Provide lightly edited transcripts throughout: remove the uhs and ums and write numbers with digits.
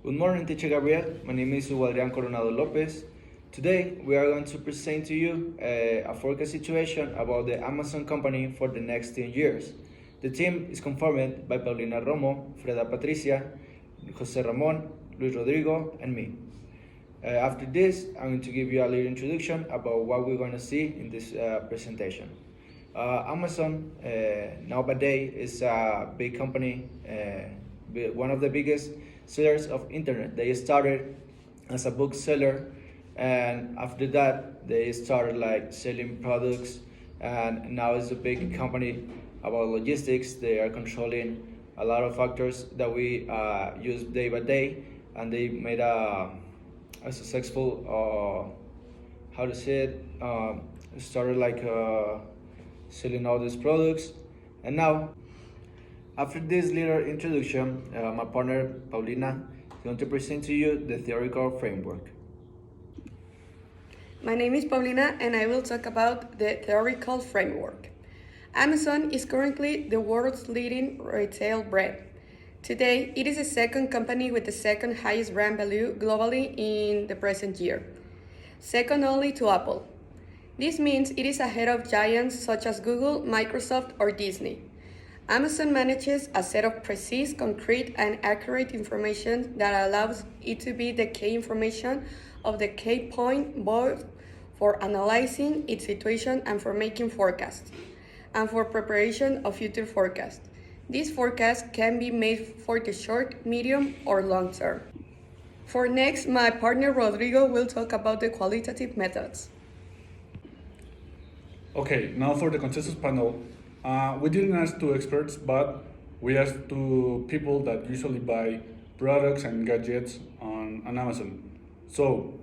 Good morning, teacher Gabriel. My name is Hugo Adrián Coronado Lopez. Today, we are going to present to you a forecast situation about the Amazon company for the next 10 years. The team is conformed by Paulina Romo, Freda Patricia, Jose Ramon, Luis Rodrigo, and me. After this, I'm going to give you a little introduction about what we're going to see in this presentation. Amazon nowadays is a big company, one of the biggest sellers of internet. They started as a bookseller, and after that they started like selling products, and now it's a big company about logistics. They are controlling a lot of factors that we use day by day, and they made a successful how to say it, started like selling all these products. And now, after this little introduction, my partner Paulina is going to present to you the theoretical framework. My name is Paulina and I will talk about the theoretical framework. Amazon is currently the world's leading retail brand. Today, it is the second company with the second highest brand value globally in the present year, second only to Apple. This means it is ahead of giants such as Google, Microsoft, or Disney. Amazon manages a set of precise, concrete, and accurate information that allows it to be the key information of the key point both for analyzing its situation and for making forecasts, and for preparation of future forecasts. These forecasts can be made for the short, medium, or long term. For next, my partner Rodrigo will talk about the qualitative methods. Okay, now for the consensus panel. We didn't ask two experts, but we asked two people that usually buy products and gadgets on Amazon. So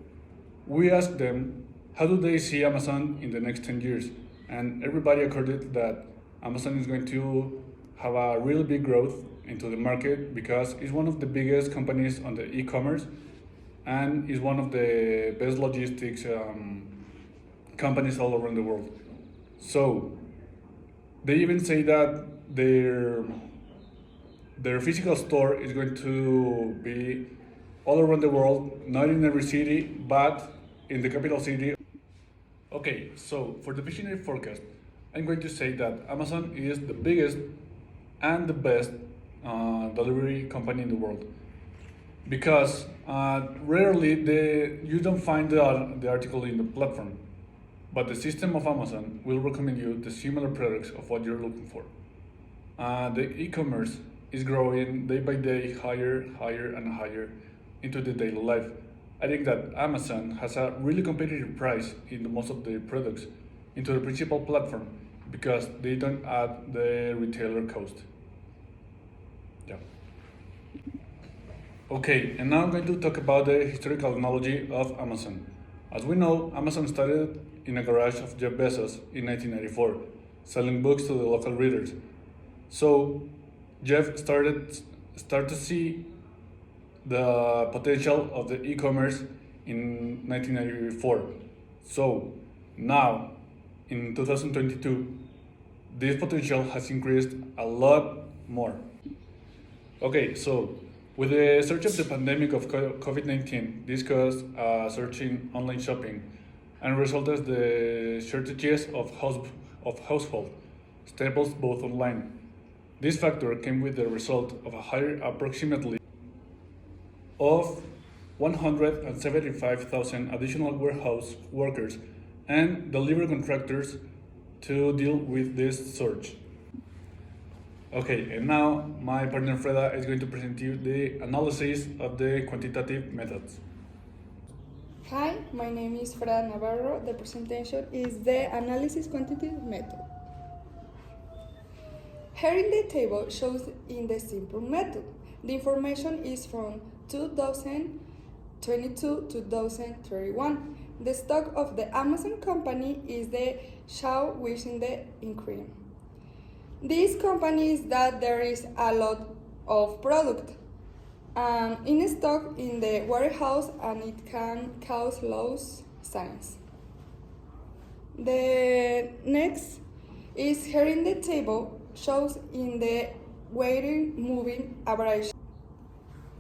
we asked them, how do they see Amazon in the next 10 years? And everybody accorded that Amazon is going to have a really big growth into the market because it's one of the biggest companies on the e-commerce and is one of the best logistics companies all around the world. So they even say that their physical store is going to be all around the world, not in every city, but in the capital city. Okay, so for the visionary forecast, I'm going to say that Amazon is the biggest and the best delivery company in the world. Because rarely you don't find the article in the platform, but the system of Amazon will recommend you the similar products of what you're looking for. The e-commerce is growing day by day higher and higher into the daily life. I think that Amazon has a really competitive price in the most of the products into the principal platform because they don't add the retailer cost. Yeah. Okay, and now I'm going to talk about the historical analogy of Amazon. As we know, Amazon started in a garage of Jeff Bezos in 1994, selling books to the local readers. So Jeff started to see the potential of the e-commerce in 1994. So now, in 2022, this potential has increased a lot more. Okay, so with the surge of the pandemic of COVID-19, this caused a surge in online shopping and resulted the shortages of household staples both online. This factor came with the result of a higher approximately of 175,000 additional warehouse workers and delivery contractors to deal with this surge. Okay, and now my partner Freda is going to present you the analysis of the quantitative methods. Hi, my name is Freda Navarro. The presentation is the analysis quantitative method. Here in the table shows in the simple method. The information is from 2022 to 2031. The stock of the Amazon company is the show within the increment. This company is that there is a lot of product in stock in the warehouse and it can cause loss signs. The next is here in the table shows in the weighted moving average.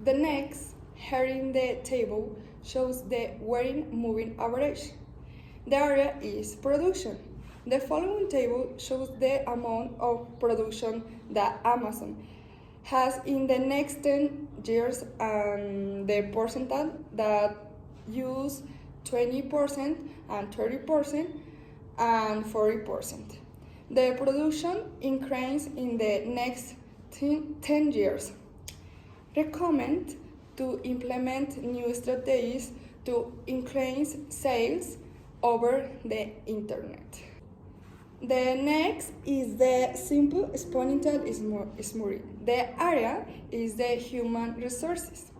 The next here in the table shows the wearing moving average. The area is production. The following table shows the amount of production that Amazon has in the next 10 years and the percentage that use 20% and 30% and 40%. The production increase in the next 10 years. Recommend to implement new strategies to increase sales over the internet. The next is the simple exponential smoothing. The area is the human resources.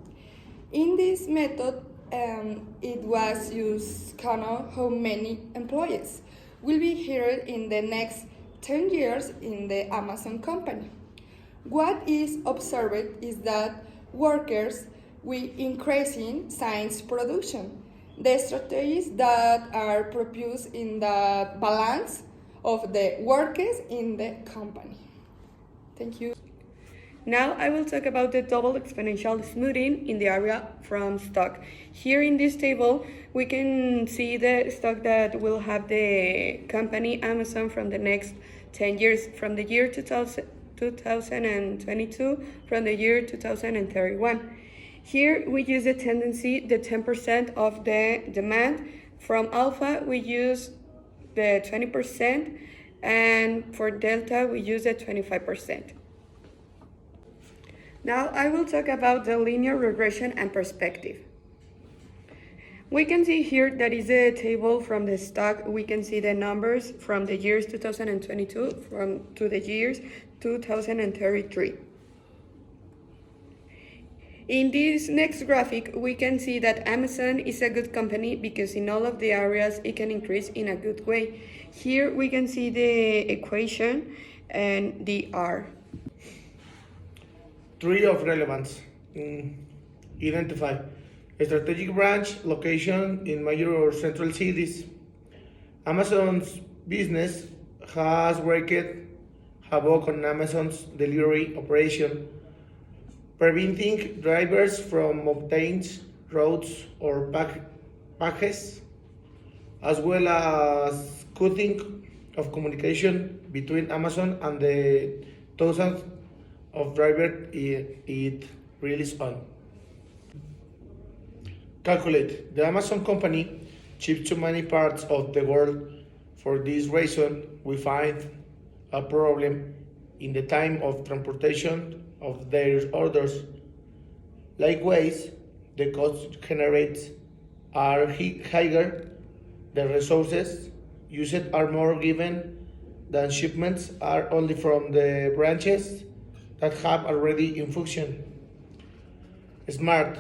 In this method, it was used to know how many employees will be here in the next 10 years in the Amazon company. What is observed is that workers will increasing science production. The strategies that are proposed in the balance of the workers in the company. Thank you. Now I will talk about the double exponential smoothing in the area from stock. Here in this table, we can see the stock that will have the company Amazon from the next 10 years, from the year 2022, from the year 2031. Here we use the tendency, the 10% of the demand. From alpha, we use the 20%, and for delta, we use the 25%. Now I will talk about the linear regression and perspective. We can see here that is a table from the stock. We can see the numbers from the years 2022 to the years 2033. In this next graphic, we can see that Amazon is a good company because in all of the areas it can increase in a good way. Here we can see the equation and the R. Three of relevance. Identify a strategic branch location in major or central cities. Amazon's business has wreaked havoc on Amazon's delivery operation, preventing drivers from obtaining routes or packages, as well as cutting of communication between Amazon and the thousands of drivers it relies on. Calculate. The Amazon company ships to many parts of the world. For this reason, we find a problem in the time of transportation of their orders. Likewise, the costs generated are higher, the resources used are more given than shipments are only from the branches that have already in function. Smart.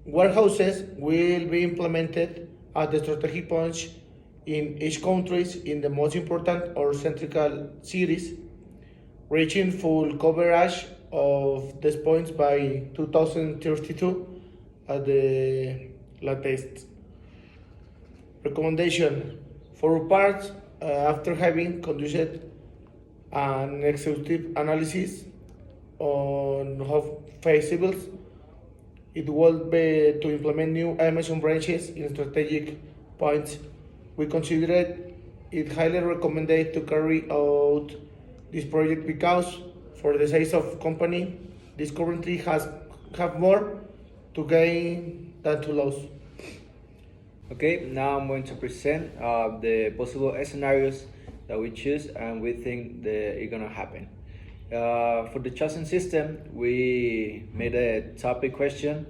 Warehouses will be implemented at the strategic points in each country in the most important or central cities, reaching full coverage of these points by 2032 at the latest. Recommendation. For parts, after having conducted an exhaustive analysis on how feasible it would be to implement new Amazon branches in strategic points, we considered it highly recommended to carry out this project because, for the size of company, this currently have more to gain than to lose. Okay, now I'm going to present the possible scenarios that we choose and we think that are gonna happen. For the chosen system, we made a topic question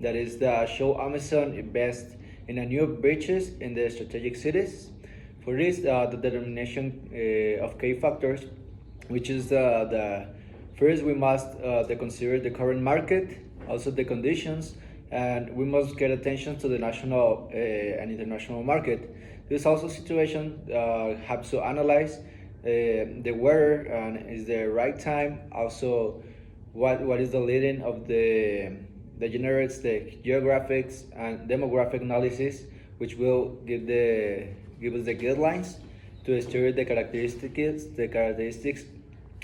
that is the show Amazon invest in a new bridges in the strategic cities. For this, the determination of key factors, which is the first we must consider the current market, also the conditions, and we must get attention to the national and international market. This also situation have to analyze the weather and is the right time. Also, what is the leading of the generates the geographics and demographic analysis, which will give us the guidelines to study the characteristics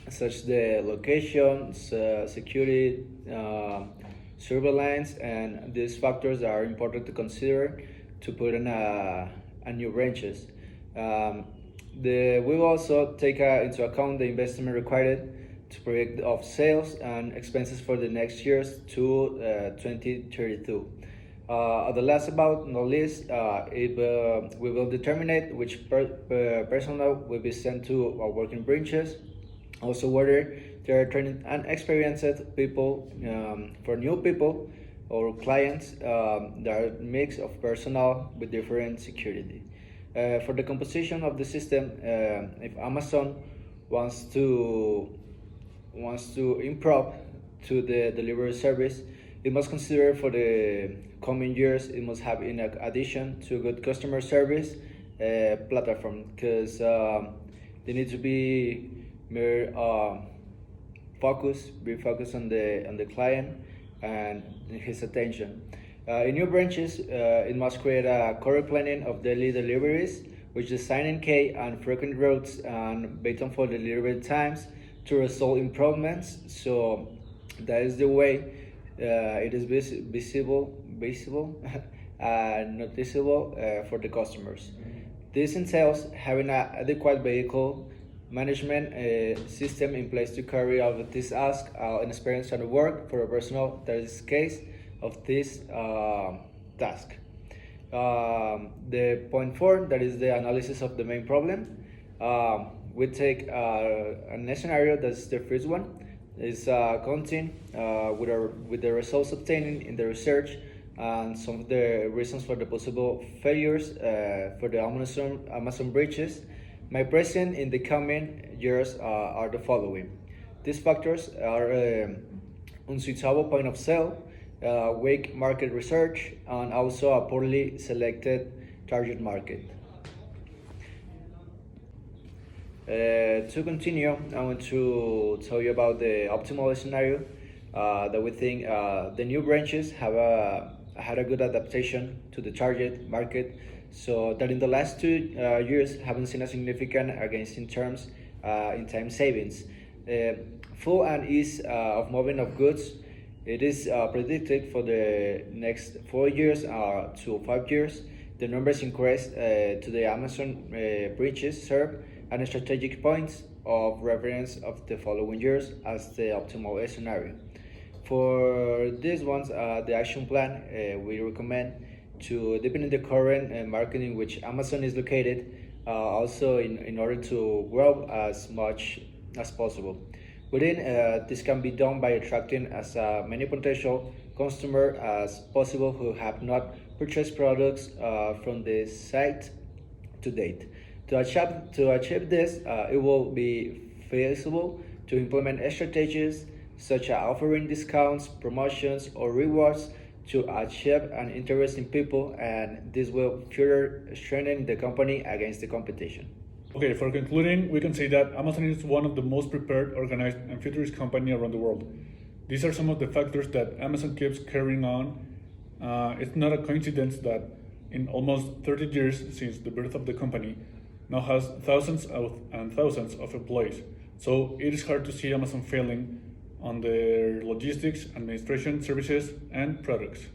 such the location, security, surveillance, and these factors are important to consider to put in a new branches. We will also take into account the investment required to project of sales and expenses for the next years to 2032. The last but not least, we will determine which personnel will be sent to our working branches, also whether there are training and experienced people for new people or clients. There are a mix of personnel with different security. For the composition of the system, if Amazon wants to improve to the delivery service, it must consider for the coming years it must have in addition to good customer service platform, because they need to be more focused on the client and his attention. In new branches, it must create a correct planning of daily deliveries, which design key and frequent routes and based on for delivery times to result improvements. So that is the way it is visible and noticeable for the customers. This entails having an adequate vehicle management system in place to carry out this task and experience and work for a personal that is case of this task. The point 4, that is the analysis of the main problem. We take a scenario, that's the first one, is counting with the results obtained in the research and some of the reasons for the possible failures for the Amazon breaches. My present in the coming years are the following. These factors are unsuitable point of sale, weak market research, and also a poorly selected target market. To continue, I want to tell you about the optimal scenario that we think the new branches have had a good adaptation to the target market, so that in the last 2 years haven't seen a significant against in terms in time savings. Full and ease of moving of goods. It is predicted for the next 4 years to 5 years. The numbers increase to the Amazon branches serve and strategic points of reference of the following years as the optimal scenario. For these ones, the action plan we recommend to depend on the current market in which Amazon is located, also in order to grow as much as possible. Within, this can be done by attracting as many potential customers as possible who have not purchased products from the site to date. To achieve this, it will be feasible to implement strategies such as offering discounts, promotions, or rewards to achieve an interest in people, and this will further strengthen the company against the competition. Okay, for concluding, we can say that Amazon is one of the most prepared, organized, and futurist company around the world. These are some of the factors that Amazon keeps carrying on. It's not a coincidence that in almost 30 years since the birth of the company, now has thousands and thousands of employees. So it is hard to see Amazon failing on their logistics, administration, services, and products.